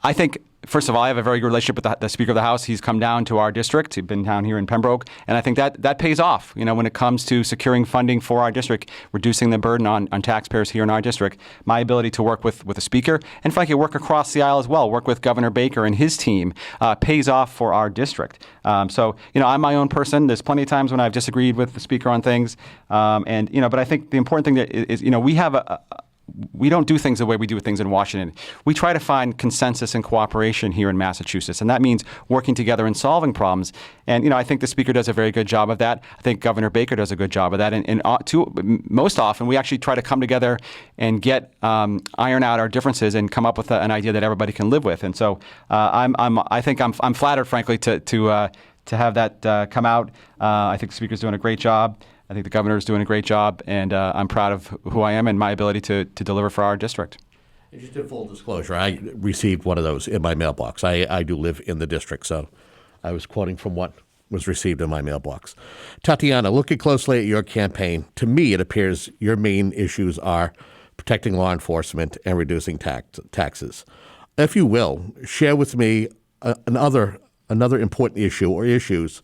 I think, first of all, I have a very good relationship with the Speaker of the House. He's come down to our district. He's been down here in Pembroke. And I think that pays off, when it comes to securing funding for our district, reducing the burden on taxpayers here in our district. My ability to work with the Speaker and, frankly, work across the aisle as well, work with Governor Baker and his team, pays off for our district. So, I'm my own person. There's plenty of times when I've disagreed with the Speaker on things. But I think the important thing is we don't do things the way we do things in Washington. We try to find consensus and cooperation here in Massachusetts, and that means working together and solving problems. And I think the Speaker does a very good job of that. I think Governor Baker does a good job of that. And most often, we actually try to come together and iron out our differences and come up with an idea that everybody can live with. And so I think I'm flattered, frankly, to have that come out. I think the Speaker's doing a great job. I think the governor is doing a great job, and I'm proud of who I am and my ability to deliver for our district. And just in full disclosure, I received one of those in my mailbox. I do live in the district, so I was quoting from what was received in my mailbox. Tatiana, looking closely at your campaign, to me it appears your main issues are protecting law enforcement and reducing taxes. If you will, share with me another important issue or issues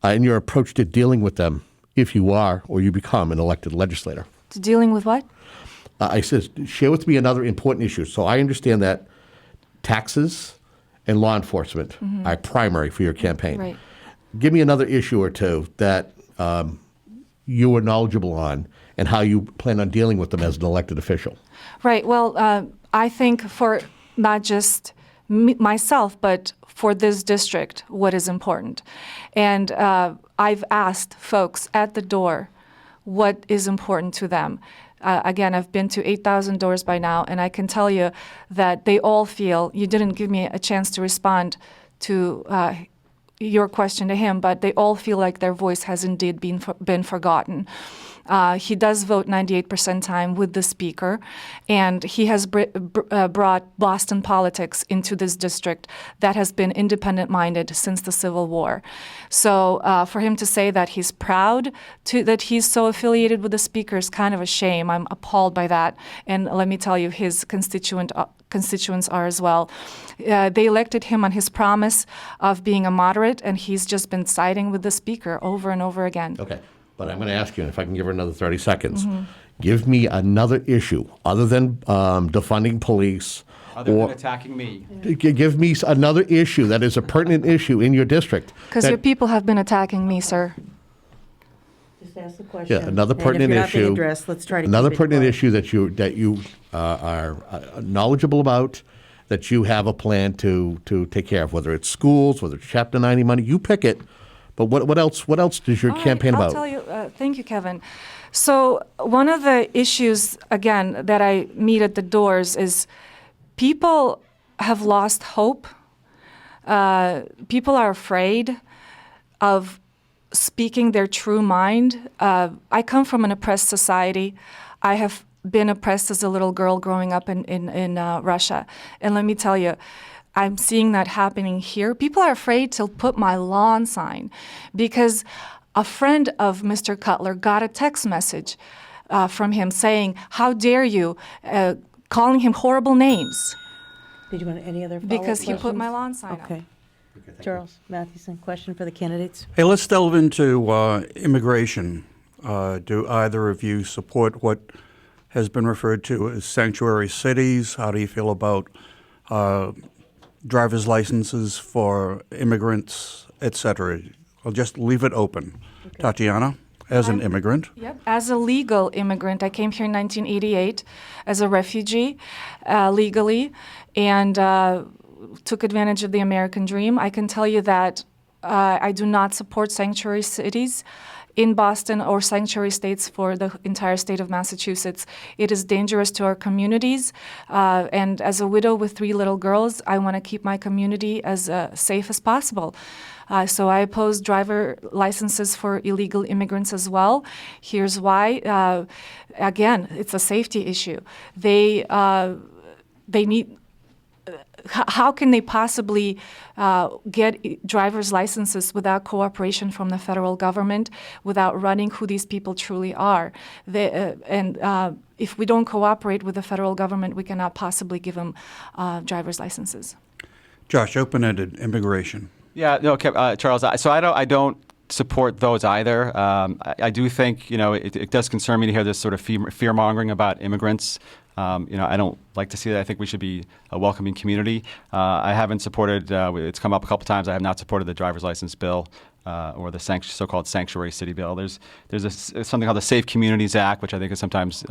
in your approach to dealing with them if you are or you become an elected legislator. To dealing with what? I said, share with me another important issue. So I understand that taxes and law enforcement are primary for your campaign. Right. Give me another issue or two that you are knowledgeable on and how you plan on dealing with them as an elected official. Right. Well, I think for not just myself, but for this district, what is important. And I've asked folks at the door what is important to them. Again, I've been to 8,000 doors by now, and I can tell you that they all feel, you didn't give me a chance to respond to your question to him, but they all feel like their voice has indeed been forgotten. He does vote 98% time with the Speaker, and he has brought Boston politics into this district that has been independent-minded since the Civil War. So for him to say that he's proud that he's so affiliated with the Speaker is kind of a shame. I'm appalled by that, and let me tell you, his constituents are as well. They elected him on his promise of being a moderate, and he's just been siding with the Speaker over and over again. Okay. But I'm going to ask you, and if I can give her another 30 seconds, give me another issue other than defunding police. Other than attacking me. Give me another issue that is a pertinent issue in your district. Because your people have been attacking me, sir. Just ask the question. Yeah, another pertinent and if you're issue. not being addressed, let's try to another keep it pertinent quiet. issue that you are knowledgeable about, that you have a plan to take care of, whether it's schools, whether it's Chapter 90 money. You pick it. But what else does your campaign I'll about? tell you. Thank you, Kevin. So one of the issues, again, that I meet at the doors is people have lost hope. People are afraid of speaking their true mind. I come from an oppressed society. I have been oppressed as a little girl growing up in Russia. And let me tell you, I'm seeing that happening here. People are afraid to put my lawn sign because a friend of Mr. Cutler got a text message from him saying, "How dare you," calling him horrible names. Did you want any other follow-up Because he put questions? my lawn sign up. Okay. Charles Mathewson, question for the candidates? Hey, let's delve into immigration. Do either of you support what has been referred to as sanctuary cities? How do you feel about driver's licenses for immigrants, et cetera? I'll just leave it open. Okay. Tatiana? as an immigrant. Yep. As a legal immigrant, I came here in 1988 as a refugee legally and took advantage of the American dream. I can tell you that I do not support sanctuary cities in Boston or sanctuary states for the entire state of Massachusetts. It is dangerous to our communities. And as a widow with 3 little girls, I want to keep my community as safe as possible. So I oppose driver licenses for illegal immigrants as well. Here's why. Again, it's a safety issue. They need. How can they possibly get driver's licenses without cooperation from the federal government, without running who these people truly are? If we don't cooperate with the federal government, we cannot possibly give them driver's licenses. Josh, open-ended immigration. Yeah, no, okay, Charles. So I don't support those either. I do think it does concern me to hear this sort of fear mongering about immigrants. I don't like to see that. I think we should be a welcoming community. I haven't supported. It's come up a couple times. I have not supported the driver's license bill. Or the so-called sanctuary city bill. There's something called the Safe Communities Act, which I think is sometimes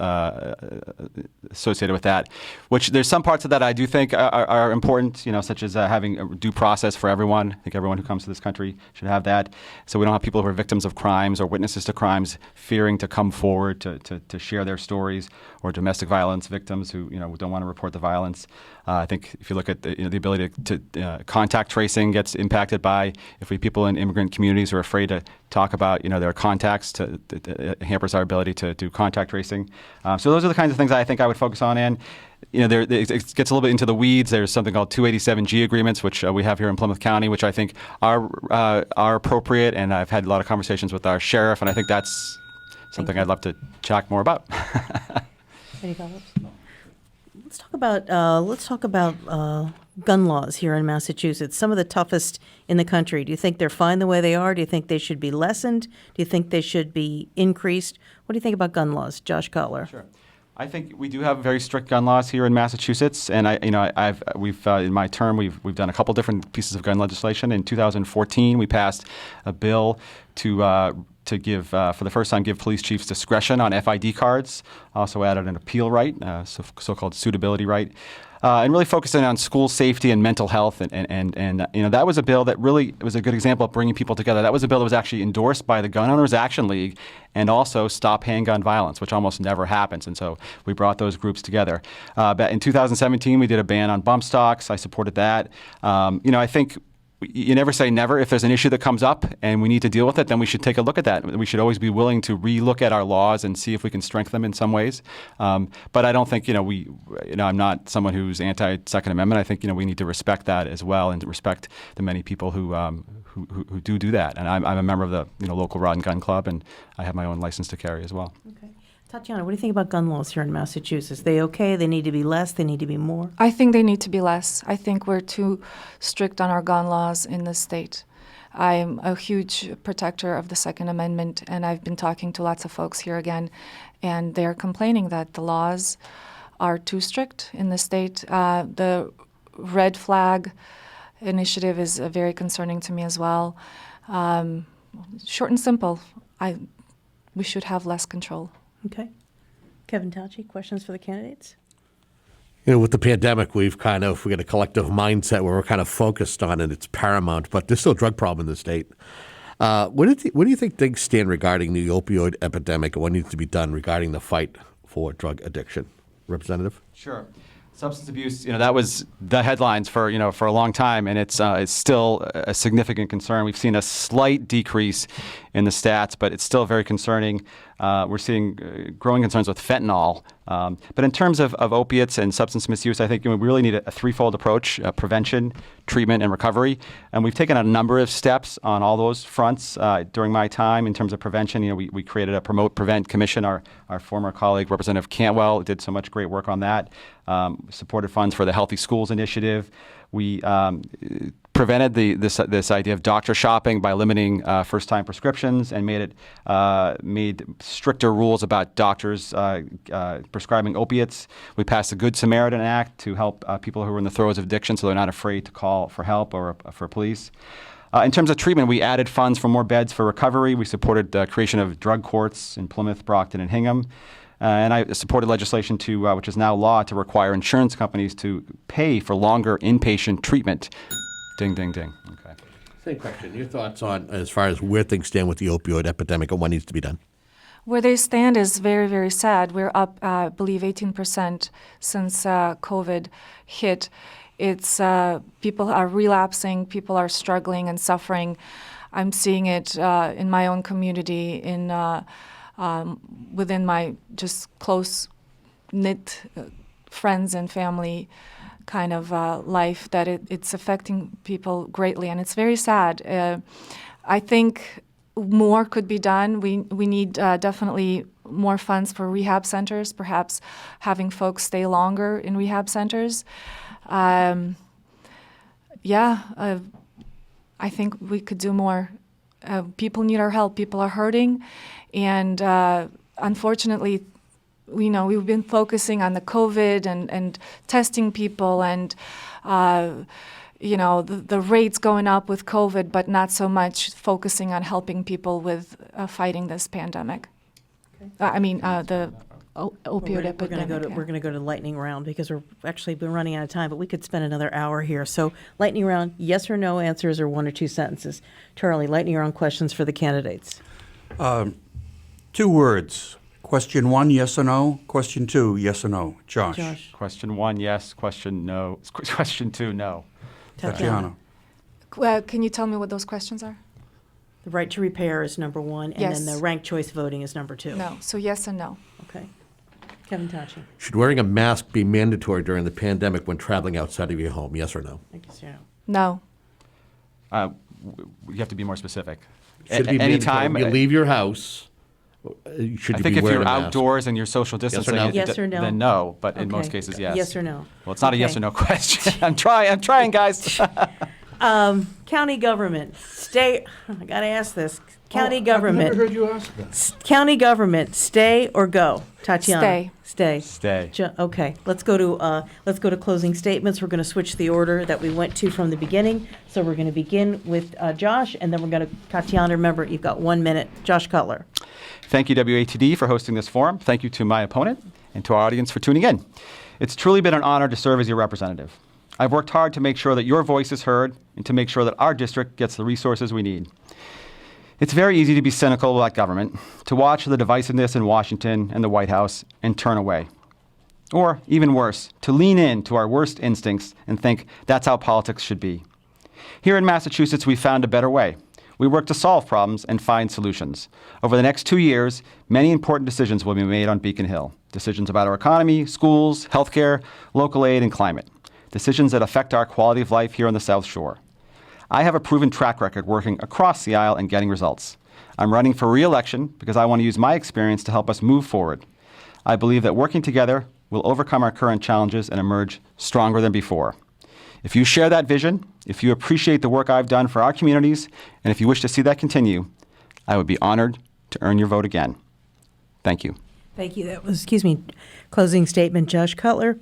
associated with that. Which there's some parts of that I do think are important, such as having a due process for everyone. I think everyone who comes to this country should have that, so we don't have people who are victims of crimes or witnesses to crimes fearing to come forward to share their stories, or domestic violence victims who don't want to report the violence. I think if you look at the ability to contact tracing gets impacted by if we people in immigrant communities are afraid to talk about their contacts, it hampers our ability to do contact tracing. So those are the kinds of things I think I would focus on. And it gets a little bit into the weeds. There's something called 287G agreements, which we have here in Plymouth County, which I think are appropriate. And I've had a lot of conversations with our sheriff, and I think that's something I'd love to chat more about. Any comments? Let's talk about gun laws here in Massachusetts. Some of the toughest in the country. Do you think they're fine the way they are? Do you think they should be lessened? Do you think they should be increased? What do you think about gun laws, Josh Cutler? Sure. I think we do have very strict gun laws here in Massachusetts, and we've in my term we've done a couple different pieces of gun legislation. In 2014, we passed a bill to give, for the first time, give police chiefs discretion on FID cards. Also added an appeal right, so-called suitability right, and really focusing on school safety and mental health. And that was a bill that really was a good example of bringing people together. That was a bill that was actually endorsed by the Gun Owners Action League and also Stop Handgun Violence, which almost never happens. And so we brought those groups together. But in 2017, we did a ban on bump stocks. I supported that. I think you never say never. If there's an issue that comes up and we need to deal with it, then we should take a look at that. We should always be willing to relook at our laws and see if we can strengthen them in some ways. But I don't think I'm not someone who's anti-Second Amendment. I think we need to respect that as well, and to respect the many people who do that. And I'm a member of the local Rod and Gun Club, and I have my own license to carry as well. Okay. Tatiana, what do you think about gun laws here in Massachusetts? They okay? They need to be less? They need to be more? I think they need to be less. I think we're too strict on our gun laws in this state. I'm a huge protector of the Second Amendment, and I've been talking to lots of folks here again, and they're complaining that the laws are too strict in the state. The red flag initiative is very concerning to me as well. Short and simple, we should have less control. Okay. Kevin Tocci, questions for the candidates? With the pandemic, we got a collective mindset where we're kind of focused on it. It's paramount, but there's still a drug problem in the state. What do you think things stand regarding the opioid epidemic and what needs to be done regarding the fight for drug addiction? Representative? Sure. Substance abuse, that was the headlines for a long time, and it's still a significant concern. We've seen a slight decrease in the stats, but it's still very concerning. We're seeing growing concerns with fentanyl. But in terms of opiates and substance misuse, I think we really need a threefold approach: prevention, treatment, and recovery. And we've taken a number of steps on all those fronts during my time. In terms of prevention, we created a Promote Prevent Commission. Our former colleague, Representative Cantwell, did so much great work on that. Supported funds for the Healthy Schools Initiative. We prevented this idea of doctor shopping by limiting first-time prescriptions, and made stricter rules about doctors prescribing opiates. We passed the Good Samaritan Act to help people who are in the throes of addiction, so they're not afraid to call for help or for police. In terms of treatment, we added funds for more beds for recovery. We supported the creation of drug courts in Plymouth, Brockton, and Hingham. And I supported legislation which is now law, to require insurance companies to pay for longer inpatient treatment. Ding, ding, ding. Okay. Same question. Your thoughts on as far as where things stand with the opioid epidemic and what needs to be done? Where they stand is very, very sad. We're up, I believe, 18% since COVID hit. It's people are relapsing, people are struggling and suffering. I'm seeing it in my own community, within my just close-knit friends and family kind of life, that it's affecting people greatly, and it's very sad. I think more could be done. We need definitely more funds for rehab centers, perhaps having folks stay longer in rehab centers. I think we could do more. People need our help. People are hurting, and unfortunately, we've been focusing on the COVID and testing people and the rates going up with COVID, but not so much focusing on helping people with fighting this pandemic. Okay. The opioid epidemic. We're going to go to lightning round because we're actually been running out of time, but we could spend another hour here. So lightning round, yes or no answers or one or two sentences. Charlie, lightning round questions for the candidates. 2 words. Question 1, yes or no. Question 2, yes or no. Josh. Question 1, yes. Question 2, no. Tatiana. Can you tell me what those questions are? The right to repair is number 1, and Yes. then the ranked choice voting is number 2. No. So yes and no. Okay. Kevin Tocci. Should wearing a mask be mandatory during the pandemic when traveling outside of your home? Yes or no? I guess, yeah. No. You have to be more specific. Should it be Anytime. mandatory when you leave your house. Should I you think be if wearing you're a mask? outdoors and you're social distancing, no? Yes or no? then no. But in Okay. most cases, yes. Yes or no? Well, it's not a yes Okay. or no question. I'm trying, guys. County government, I got to ask this. County government. I've never heard you ask that. County government, stay or go? Tatiana. Stay. Stay. Okay, let's go to closing statements. We're going to switch the order that we went to from the beginning. So we're going to begin with Josh, and then we're going to, Tatiana, remember, you've got 1 minute. Josh Cutler. Thank you, WATD, for hosting this forum. Thank you to my opponent and to our audience for tuning in. It's truly been an honor to serve as your representative. I've worked hard to make sure that your voice is heard and to make sure that our district gets the resources we need. It's very easy to be cynical about government, to watch the divisiveness in Washington and the White House and turn away. Or, even worse, to lean in to our worst instincts and think that's how politics should be. Here in Massachusetts, we found a better way. We work to solve problems and find solutions. Over the next 2 years, many important decisions will be made on Beacon Hill. Decisions about our economy, schools, healthcare, local aid, and climate. Decisions that affect our quality of life here on the South Shore. I have a proven track record working across the aisle and getting results. I'm running for re-election because I want to use my experience to help us move forward. I believe that working together will overcome our current challenges and emerge stronger than before. If you share that vision, if you appreciate the work I've done for our communities, and if you wish to see that continue, I would be honored to earn your vote again. Thank you. Thank you. That was, closing statement, Josh Cutler.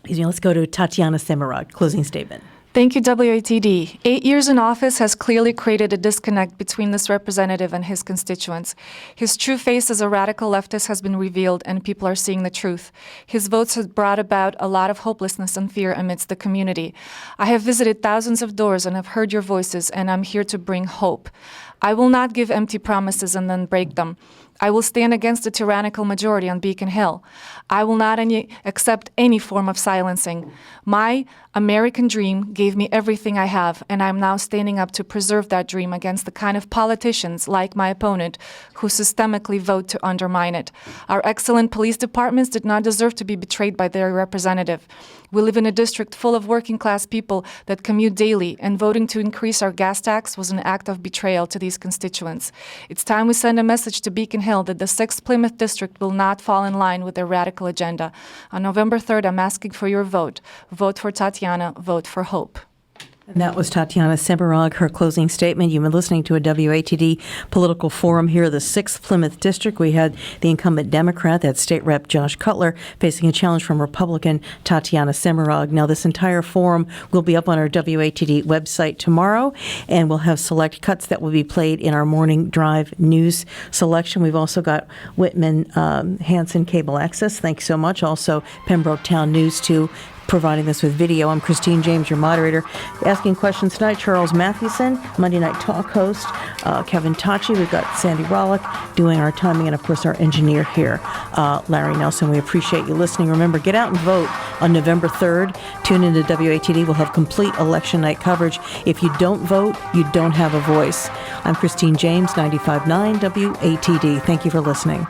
Let's go to Tatyana Semyrog. Closing statement. Thank you, WATD. 8 years in office has clearly created a disconnect between this representative and his constituents. His true face as a radical leftist has been revealed, and people are seeing the truth. His votes have brought about a lot of hopelessness and fear amidst the community. I have visited thousands of doors and have heard your voices, and I'm here to bring hope. I will not give empty promises and then break them. I will stand against the tyrannical majority on Beacon Hill. I will not accept any form of silencing. My American dream gave me everything I have, and I'm now standing up to preserve that dream against the kind of politicians, like my opponent, who systemically vote to undermine it. Our excellent police departments did not deserve to be betrayed by their representative. We live in a district full of working-class people that commute daily, and voting to increase our gas tax was an act of betrayal to these constituents. It's time we send a message to Beacon Hill that the 6th Plymouth District will not fall in line with their radical agenda. On November 3rd, I'm asking for your vote. Vote for Tatiana. Vote for hope. And that was Tatyana Semyrog, her closing statement. You've been listening to a WATD political forum here in the 6th Plymouth District. We had the incumbent Democrat, that's State Rep Josh Cutler, facing a challenge from Republican Tatyana Semyrog. Now, this entire forum will be up on our WATD website tomorrow, and we'll have select cuts that will be played in our morning drive news selection. We've also got Whitman Hanson Cable Access. Thanks so much. Also, Pembroke Town News, too, providing this with video. I'm Christine James, your moderator. Asking questions tonight, Charles Mathewson, Monday Night Talk host, Kevin Tocci. We've got Sandy Rollick doing our timing, and of course our engineer here, Larry Nelson. We appreciate you listening. Remember, get out and vote on November 3rd. Tune into WATD. We'll have complete election night coverage. If you don't vote, you don't have a voice. I'm Christine James, 95.9 WATD. Thank you for listening.